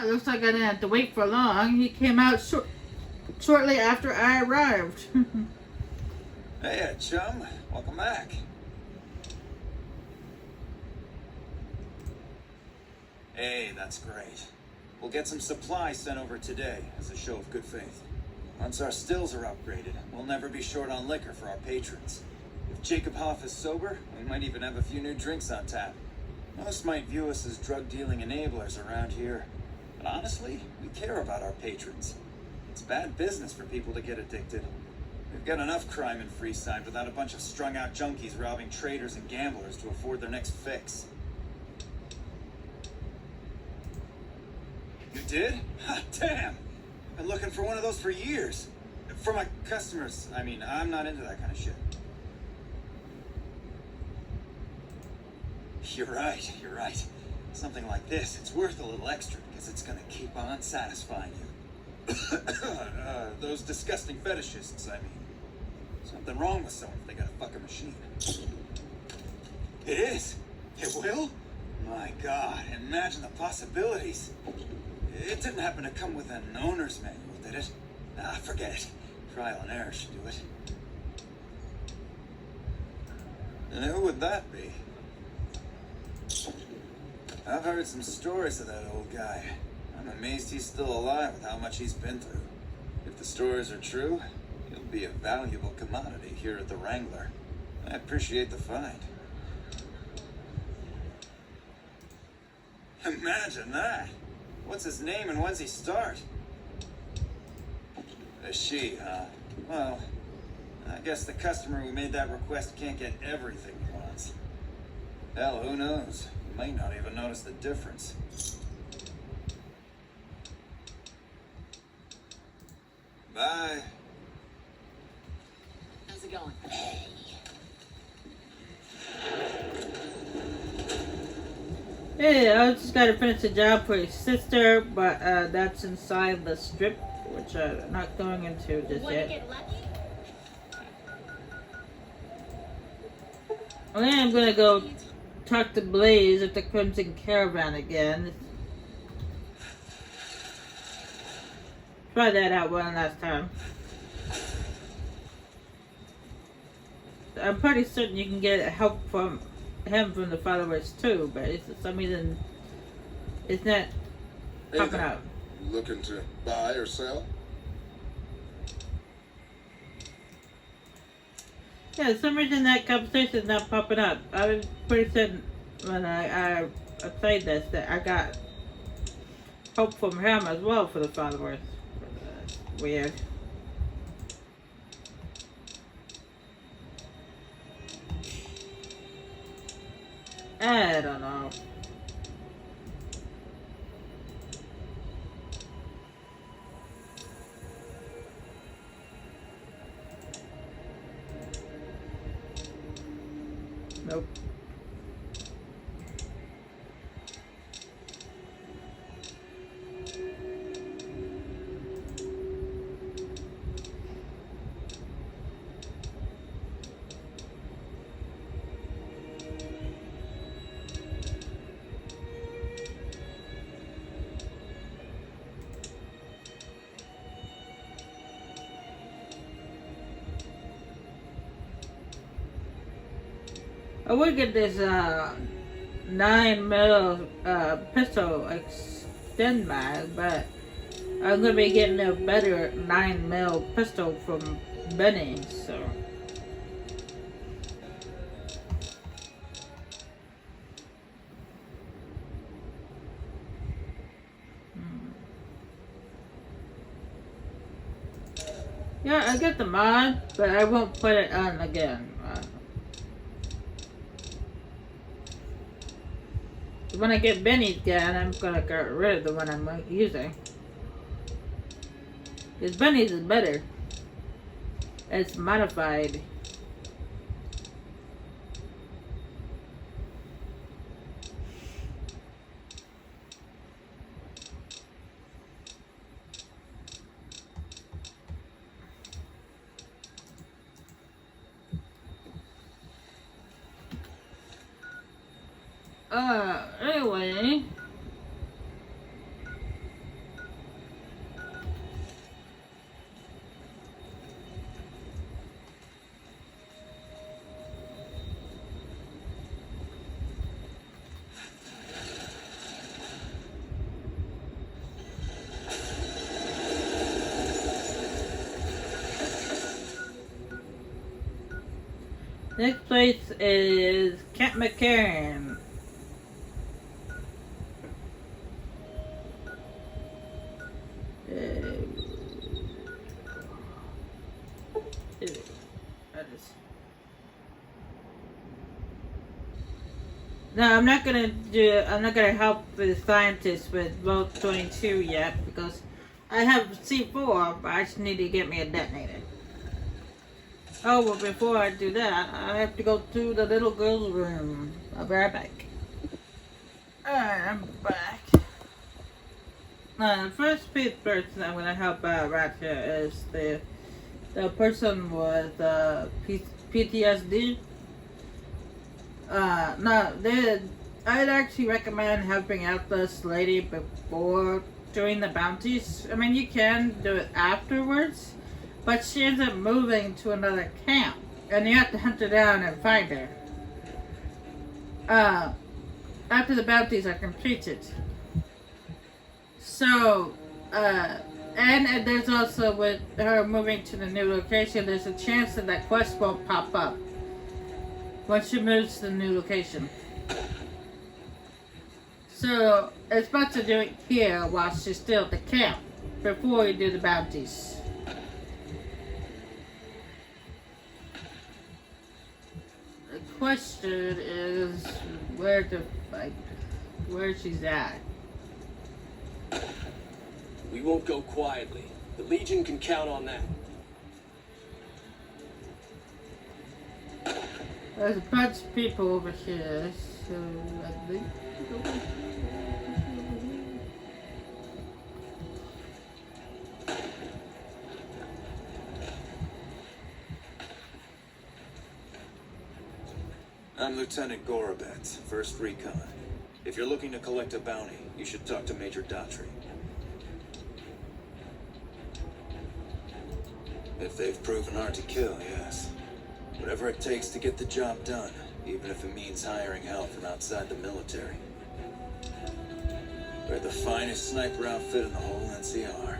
It looks like I didn't have to wait for long. He came out shortly after I arrived. Hey, chum. Welcome back. Hey, that's great. We'll get some supplies sent over today as a show of good faith. Once our stills are upgraded, we'll never be short on liquor for our patrons. If Jacob Hoff is sober, we might even have a few new drinks on tap. Most might view us as drug-dealing enablers around here. But honestly, we care about our patrons. It's bad business for people to get addicted. We've got enough crime in Freeside without a bunch of strung-out junkies robbing traders and gamblers to afford their next fix. You did? Ha, damn! I've been looking for one of those for years. For my customers, I mean, I'm not into that kind of shit. You're right. Something like this, it's worth a little extra because it's gonna keep on satisfying you. Those disgusting fetishists, I mean. Something wrong with someone if they got a fucking machine. It is? It will? My God, imagine the possibilities. It didn't happen to come with an owner's manual, did it? Nah, forget it. Trial and error should do it. And who would that be? I've heard some stories of that old guy. I'm amazed he's still alive with how much he's been through. If the stories are true, he'll be a valuable commodity here at the Wrangler. I appreciate the find. Imagine that! What's his name and when's he start? A she, huh? Well, I guess the customer who made that request can't get everything he wants. Hell, who knows? You might not even notice the difference. Bye. How's it going? Hey, I just gotta finish the job for his sister, but that's inside the strip, which I'm not going into just Wanna yet. get lucky? And then I'm gonna go talk to Blaze at the Crimson Caravan again. Try that out one last time. I'm pretty certain you can get help from him from the followers too, but it's for some reason it's not popping there. out. Looking to buy or sell? Yeah, for some reason that conversation is not popping up. I was pretty certain when I played this that I got help from him as well for the followers. Weird. I don't know. Nope. I would get this 9mm pistol extend mag, but I'm gonna be getting a better 9mm pistol from Benny, so. Yeah, I get the mod, but I won't put it on again. When I get Benny's gun, I'm gonna get rid of the one I'm using. Because Benny's is better. It's modified. Anyway. Next place is Camp McCarran. No, I'm not gonna do. I'm not gonna help the scientists with Vault 22 yet because I have C4, but I just need to get me a detonator. Oh, well, before I do that, I have to go to the little girl's room. I'll be right back. Alright, I'm back. The first person I'm gonna help out right here is the person with PTSD. No, I'd actually recommend helping out this lady before doing the bounties. I mean, you can do it afterwards, but she ends up moving to another camp, and you have to hunt her down and find her. After the bounties are completed. So, and there's also with her moving to the new location, there's a chance that that quest won't pop up once she moves to the new location. So, it's best to do it here while she's still at the camp before you do the bounties. The question is where to find, where she's at. We won't go quietly. The Legion can count on that. There's a bunch of people over here, so I think. I'm Lieutenant Gorobet, 1st Recon. If you're looking to collect a bounty, you should talk to Major Daughtry. If they've proven hard to kill, yes. Whatever it takes to get the job done, even if it means hiring help from outside the military. We're the finest sniper outfit in the whole NCR.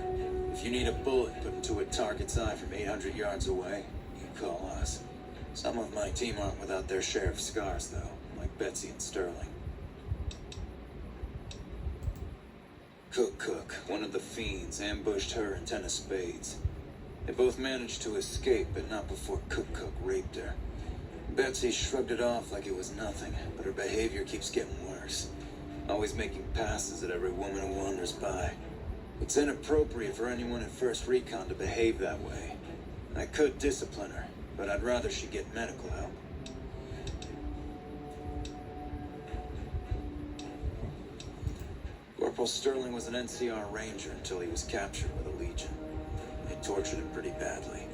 If you need a bullet put into a target's eye from 800 yards away, you call us. Some of my team aren't without their share of scars, though, like Betsy and Sterling. Cook, one of the fiends, ambushed her and 10 of spades. They both managed to escape, but not before Cook raped her. Betsy shrugged it off like it was nothing, but her behavior keeps getting worse. Always making passes at every woman who wanders by. It's inappropriate for anyone in 1st Recon to behave that way. I could discipline her, but I'd rather she get medical help. Corporal Sterling was an NCR Ranger until he was captured by the Legion. They tortured him pretty badly.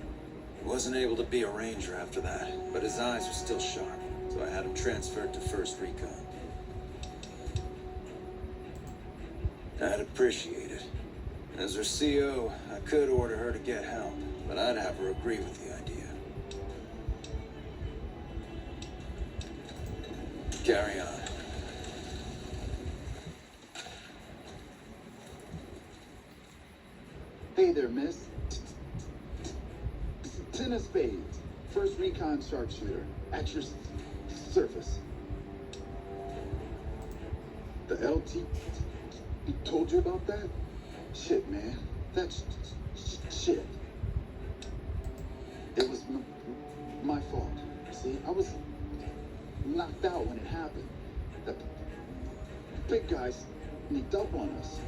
He wasn't able to be a Ranger after that, but his eyes were still sharp, so I had him transferred to 1st Recon. I'd appreciate it. As her CO, I could order her to get help, but I'd have her agree with the idea. Carry on. Hey there, miss. 10 of spades. 1st Recon sharpshooter. At your surface. The LT told you about that? Shit, man. That's shit. It was my fault. See, I was knocked out when it happened. The big guy sneaked up on us.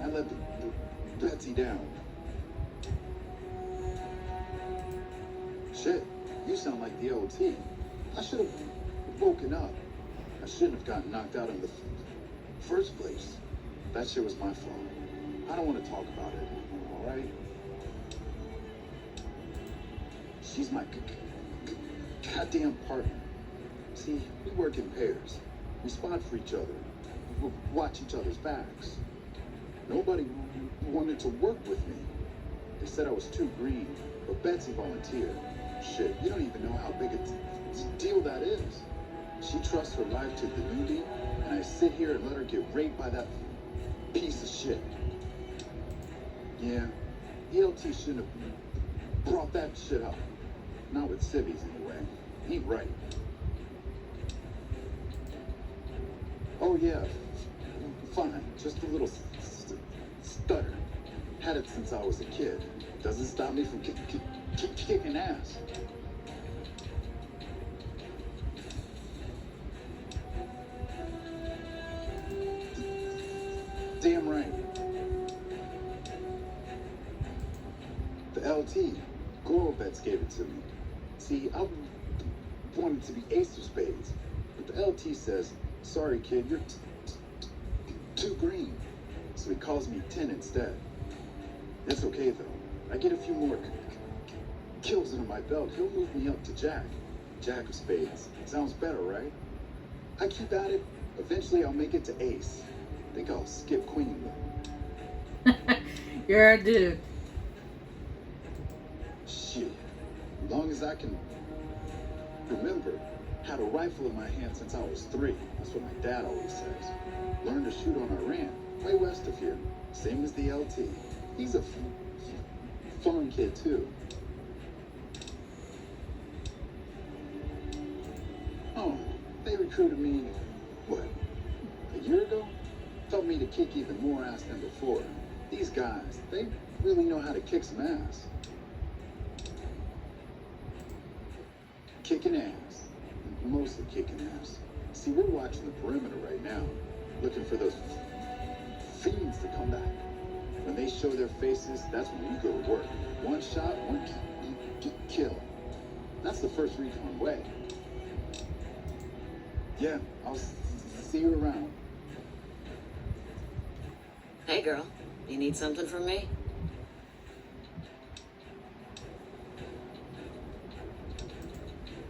I let Betsy down. Shit, you sound like the OT. I should have woken up. I shouldn't have gotten knocked out in the first place. That shit was my fault. I don't want to talk about it, all right? She's my goddamn partner. See, we work in pairs. We spot for each other. We watch each other's backs. Nobody wanted to work with me. They said I was too green, but Betsy volunteered. Shit, you don't even know how big a deal that is. She trusts her life to the newbie, and I sit here and let her get raped by that piece of shit. Yeah, ELT shouldn't have brought that shit up. Not with civvies, anyway. Ain't right. Oh yeah, fine. Just a little stutter. Had it since I was a kid. Doesn't stop me from kicking ass. Damn right. The LT, Gorobets gave it to me. See, I wanted to be ace of spades, but the LT says, sorry kid, you're too green. So he calls me 10 instead. That's okay though. I get a few more kills under my belt. He'll move me up to Jack. Jack of spades. Sounds better, right? I keep at it. Eventually I'll make it to ace. Think I'll skip queen though. You're a dude. Shit. As long as I can remember, had a rifle in my hand since I was 3. That's what my dad always says. Learned to shoot on Iran, way west of here. Same as the LT. He's a fun kid too. Oh, they recruited me, what, a year ago? Told me to kick even more ass than before. These guys, they really know how to kick some ass. Kicking ass. Mostly kicking ass. See, we're watching the perimeter right now, looking for those fiends to come back. When they show their faces, that's when we go to work. One shot, one kill. That's the first recon way. Yeah, I'll see you around. Hey girl, you need something from me?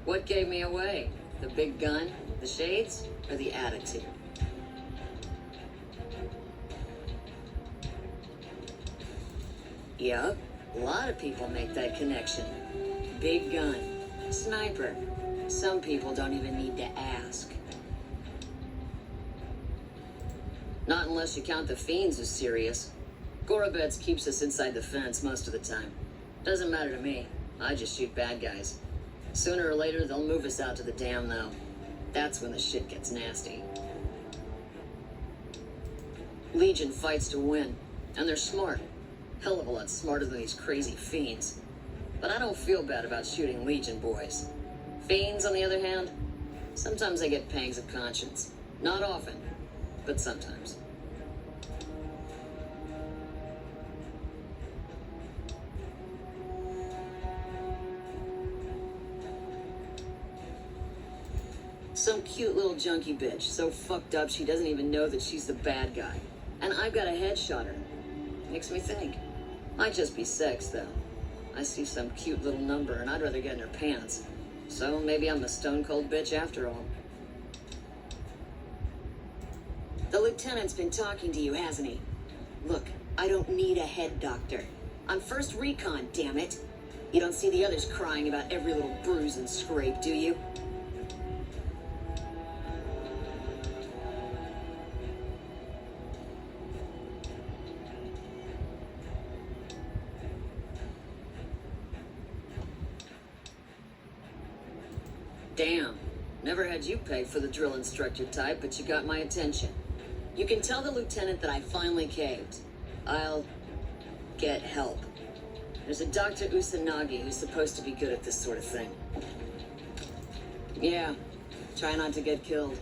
What gave me away? The big gun, the shades, or the attitude? Yup, a lot of people make that connection. Big gun, sniper. Some people don't even need to ask. Not unless you count the fiends as serious. Gorobets keeps us inside the fence most of the time. Doesn't matter to me. I just shoot bad guys. Sooner or later, they'll move us out to the dam, though. That's when the shit gets nasty. Legion fights to win, and they're smart. Hell of a lot smarter than these crazy fiends. But I don't feel bad about shooting Legion boys. Fiends, on the other hand, sometimes I get pangs of conscience. Not often, but sometimes. Some cute little junkie bitch, so fucked up she doesn't even know that she's the bad guy. And I've got a headshot her. Makes me think. Might just be sex, though. I see some cute little number and I'd rather get in her pants. So maybe I'm a stone cold bitch after all. The lieutenant's been talking to you, hasn't he? Look, I don't need a head doctor. I'm first recon, damn it. You don't see the others crying about every little bruise and scrape, do you? Damn. Never had you pegged for the drill instructor type, but you got my attention. You can tell the lieutenant that I finally caved. I'll get help. There's a Dr. Usanagi who's supposed to be good at this sort of thing. Yeah, try not to get killed.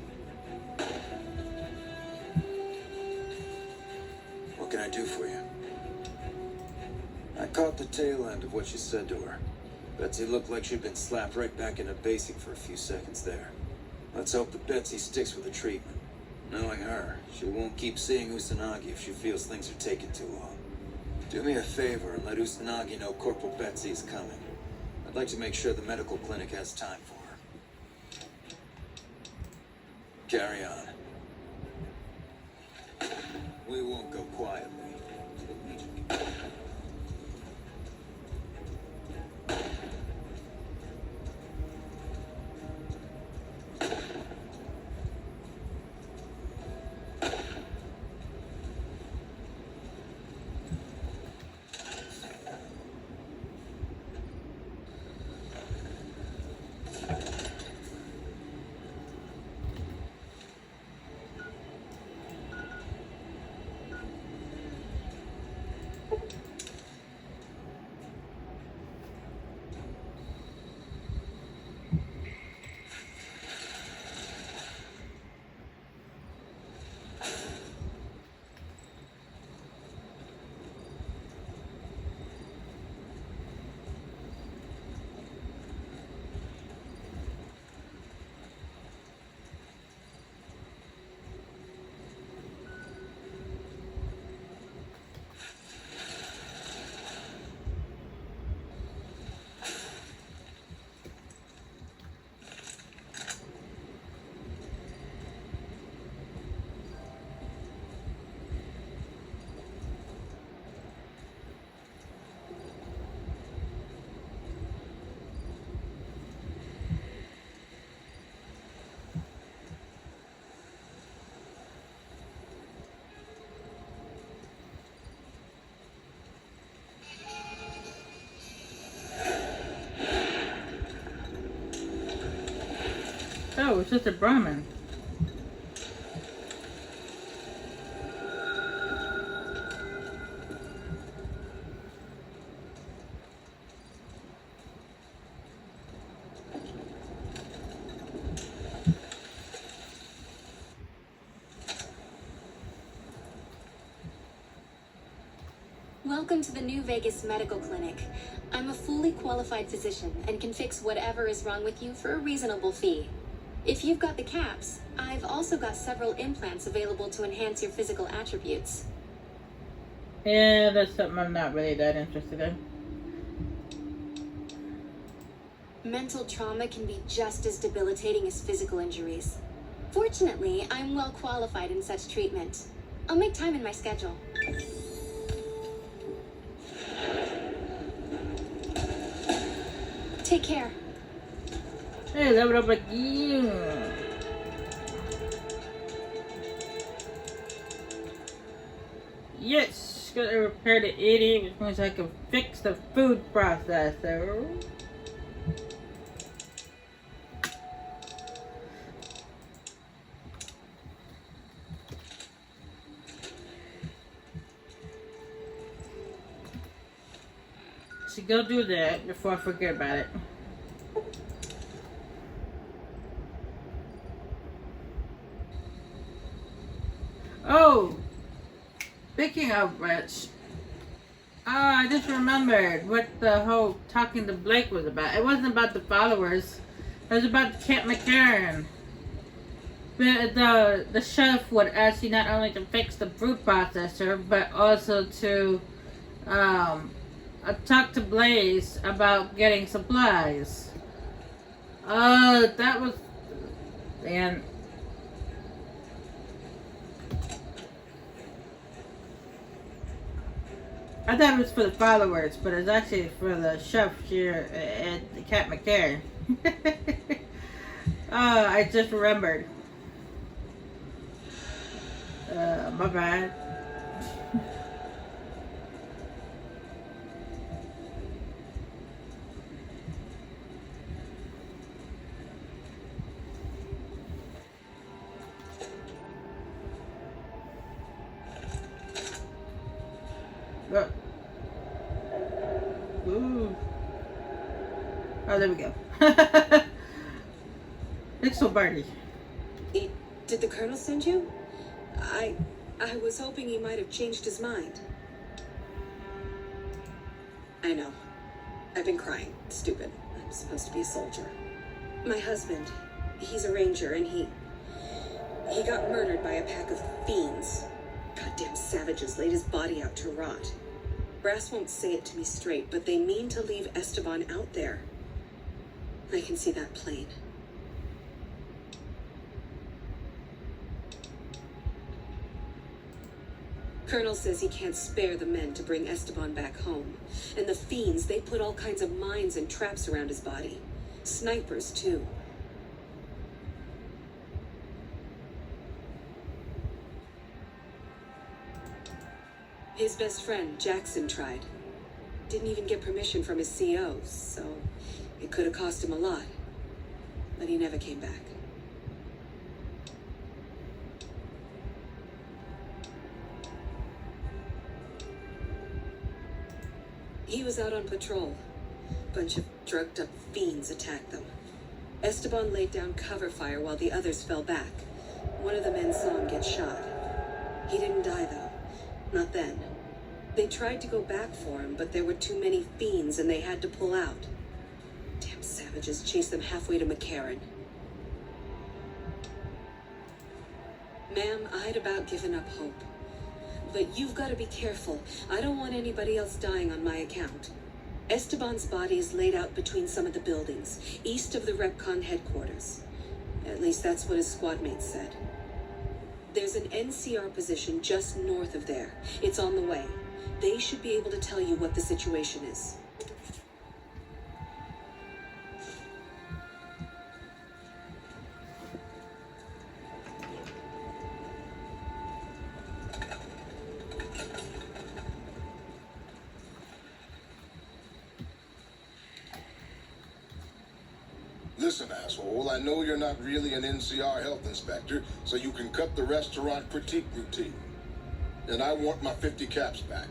What can I do for you? I caught the tail end of what you said to her. Betsy looked like she'd been slapped right back into basic for a few seconds there. Let's hope that Betsy sticks with the treatment. Knowing her, she won't keep seeing Usanagi if she feels things are taking too long. Do me a favor and let Usanagi know Corporal Betsy is coming. I'd like to make sure the medical clinic has time for her. Carry on. We won't go quietly. Oh, it's just a Brahmin. Welcome to the New Vegas Medical Clinic. I'm a fully qualified physician and can fix whatever is wrong with you for a reasonable fee. If you've got the caps, I've also got several implants available to enhance your physical attributes. Yeah, that's something I'm not really that interested in. Mental trauma can be just as debilitating as physical injuries. Fortunately, I'm well qualified in such treatment. I'll make time in my schedule. Take care. Hey, level up again. Yes, gotta repair the idiot, which means I can fix the food processor. So go do that before I forget about it. Oh, speaking of which, I just remembered what the whole talking to Blake was about. It wasn't about the followers. It was about Kent McCarran. The chef would ask you not only to fix the food processor, but also to talk to Blaze about getting supplies. That was... And... I thought it was for the followers, but it's actually for the chef here at Cat McCarran. I just remembered. My bad. Look. Ooh. Oh, there we go. Pixel Birdie. Did the Colonel send you? I was hoping he might have changed his mind. I know. I've been crying. Stupid. I'm supposed to be a soldier. My husband, he's a ranger, and he got murdered by a pack of fiends. Goddamn savages laid his body out to rot. Brass won't say it to me straight, but they mean to leave Esteban out there. I can see that plain. Colonel says he can't spare the men to bring Esteban back home. And the fiends, they put all kinds of mines and traps around his body. Snipers, too. His best friend, Jackson, tried. Didn't even get permission from his CO, so it could have cost him a lot. But he never came back. He was out on patrol. Bunch of drugged up fiends attacked them. Esteban laid down cover fire while the others fell back. One of the men saw him get shot. He didn't die though. Not then. They tried to go back for him, but there were too many fiends and they had to pull out. Damn savages chased them halfway to McCarran. Ma'am, I'd about given up hope. But you've got to be careful. I don't want anybody else dying on my account. Esteban's body is laid out between some of the buildings, east of the REPCON headquarters. At least that's what his squad mates said. There's an NCR position just north of there. It's on the way. They should be able to tell you what the situation is. Listen, asshole, I know you're not really an NCR health inspector, so you can cut the restaurant critique routine. And I want my 50 caps back,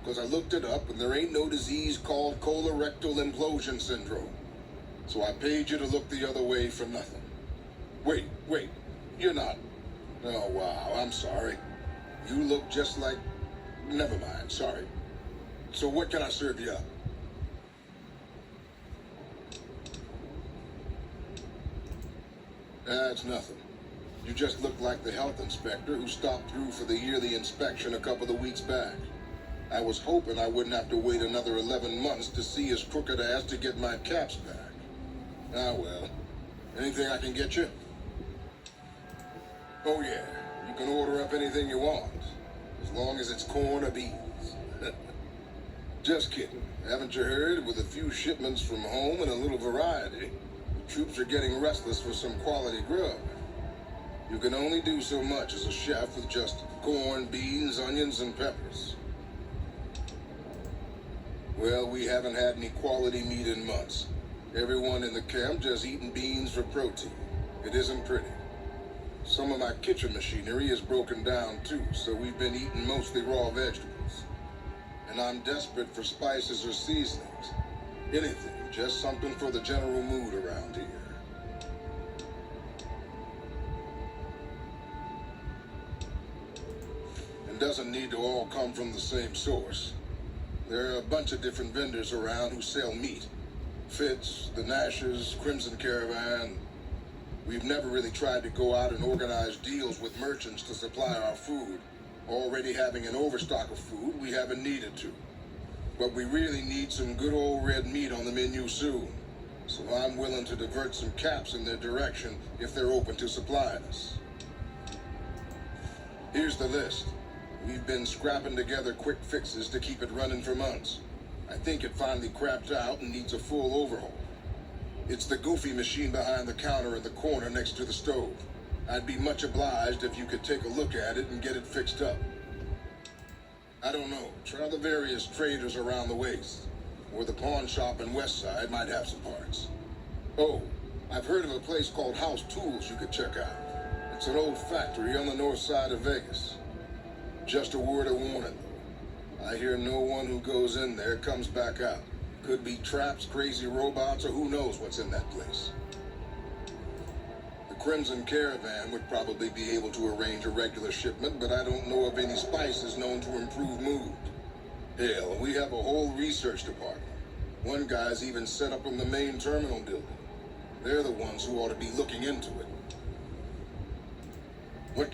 because I looked it up and there ain't no disease called colorectal implosion syndrome. So I paid you to look the other way for nothing. Wait, you're not. Oh, wow, I'm sorry. You look just like... Never mind, sorry. So what can I serve you up? That's nothing. You just look like the health inspector who stopped through for the yearly inspection a couple of weeks back. I was hoping I wouldn't have to wait another 11 months to see his crooked ass to get my caps back. Ah, well. Anything I can get you? Oh, yeah. You can order up anything you want, as long as it's corn or beans. Just kidding. Haven't you heard? With a few shipments from home and a little variety, the troops are getting restless for some quality grub. You can only do so much as a chef with just corn, beans, onions, and peppers. Well, we haven't had any quality meat in months. Everyone in the camp just eating beans for protein. It isn't pretty. Some of my kitchen machinery is broken down too, so we've been eating mostly raw vegetables. And I'm desperate for spices or seasonings. Anything, just something for the general mood around here. And doesn't need to all come from the same source. There are a bunch of different vendors around who sell meat. Fitz, the Nashers, Crimson Caravan. We've never really tried to go out and organize deals with merchants to supply our food. Already having an overstock of food, we haven't needed to. But we really need some good old red meat on the menu soon. So I'm willing to divert some caps in their direction if they're open to supplying us. Here's the list. We've been scrapping together quick fixes to keep it running for months. I think it finally crapped out and needs a full overhaul. It's the goofy machine behind the counter in the corner next to the stove. I'd be much obliged if you could take a look at it and get it fixed up. I don't know. Try the various traders around the waste. Or the pawn shop in Westside might have some parts. Oh, I've heard of a place called House Tools you could check out. It's an old factory on the north side of Vegas. Just a word of warning, though. I hear no one who goes in there comes back out. Could be traps, crazy robots, or who knows what's in that place. The Crimson Caravan would probably be able to arrange a regular shipment, but I don't know of any spices known to improve mood. Hell, we have a whole research department. One guy's even set up in the main terminal building. They're the ones who ought to be looking into it. What?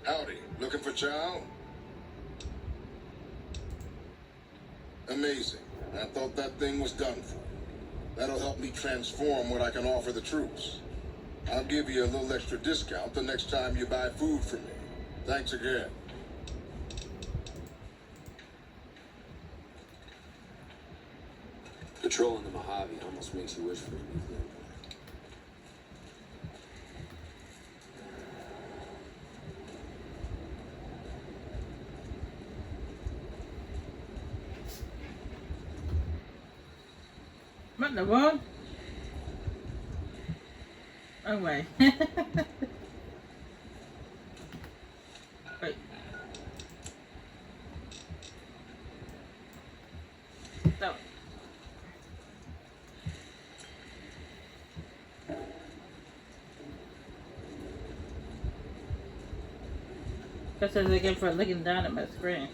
Howdy, looking for chow? Amazing. I thought that thing was done for. That'll help me transform what I can offer the troops. I'll give you a little extra discount the next time you buy food from me. Thanks again. Patrolling the Mojave almost makes you wish for it to be clear. in the world? Anyway. Wait. So. Guess it's again for looking down at my screen.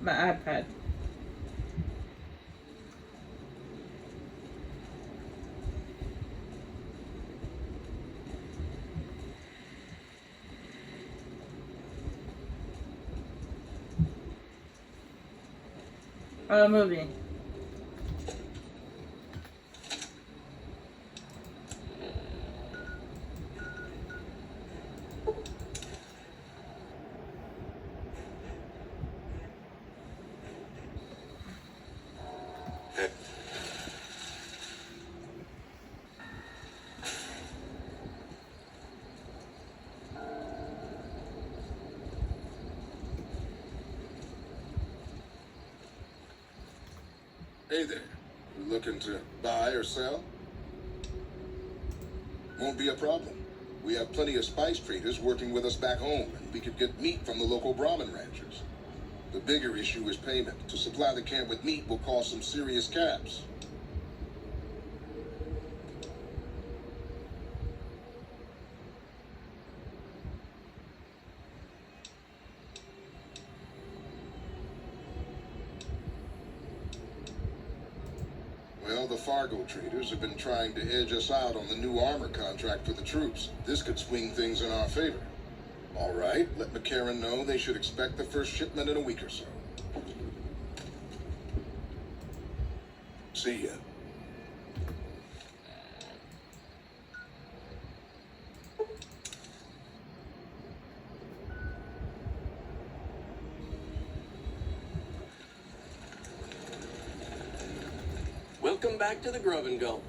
My iPad. Movie. Hey there. You looking to buy or sell? Won't be a problem. We have plenty of spice traders working with us back home, and we could get meat from the local Brahmin ranchers. The bigger issue is payment. To supply the camp with meat will cost some serious caps. Well, the Fargo traders have been trying to edge us out on the new armor contract for the troops. This could swing things in our favor. All right, let McCarran know they should expect the first shipment in a week or so. See ya. Welcome back to the Grub and Go.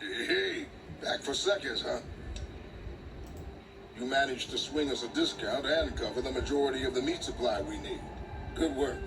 Hey, back for seconds, huh? You managed to swing us a discount and cover the majority of the meat supply we need. Good work.